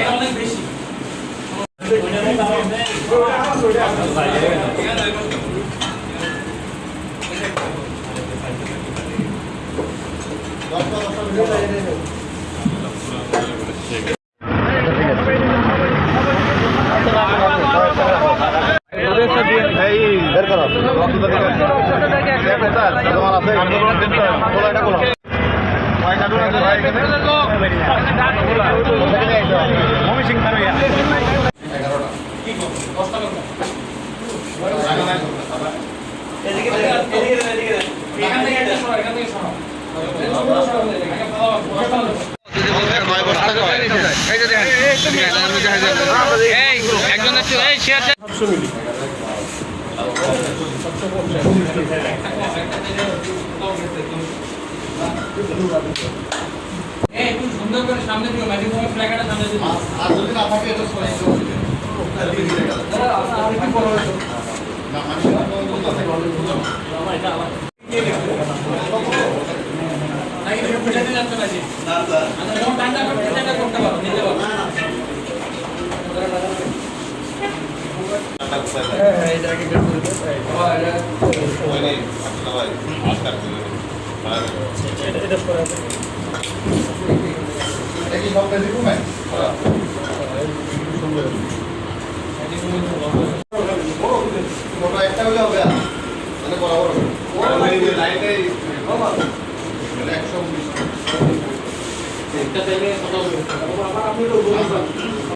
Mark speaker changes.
Speaker 1: অনেক বেশি সুন্দর করে সামনে দিও ম্যাজিক মোমের ফ্ল্যাগটা সামনে দিও আর যদি না থাকে এটা সরাই দাও আর কি বড় হলো না মানে এটা আবার নাকি এটা পেছনে যাচ্ছে নাকি না স্যার আচ্ছা মোট টান্ডা করতে পারো নিতে পারো হ্যাঁ এটা কি করতে হবে বাবা এটা ওই নেই আসলে ভাই আস্কার করে এটা পড়া কি সব কাজে ঘুমায় মোটা একটা হলে হবে মানে বরাবর লাইনে বাবা 119 একটা চাইলে কত হবে আবার আপনি তো বলুন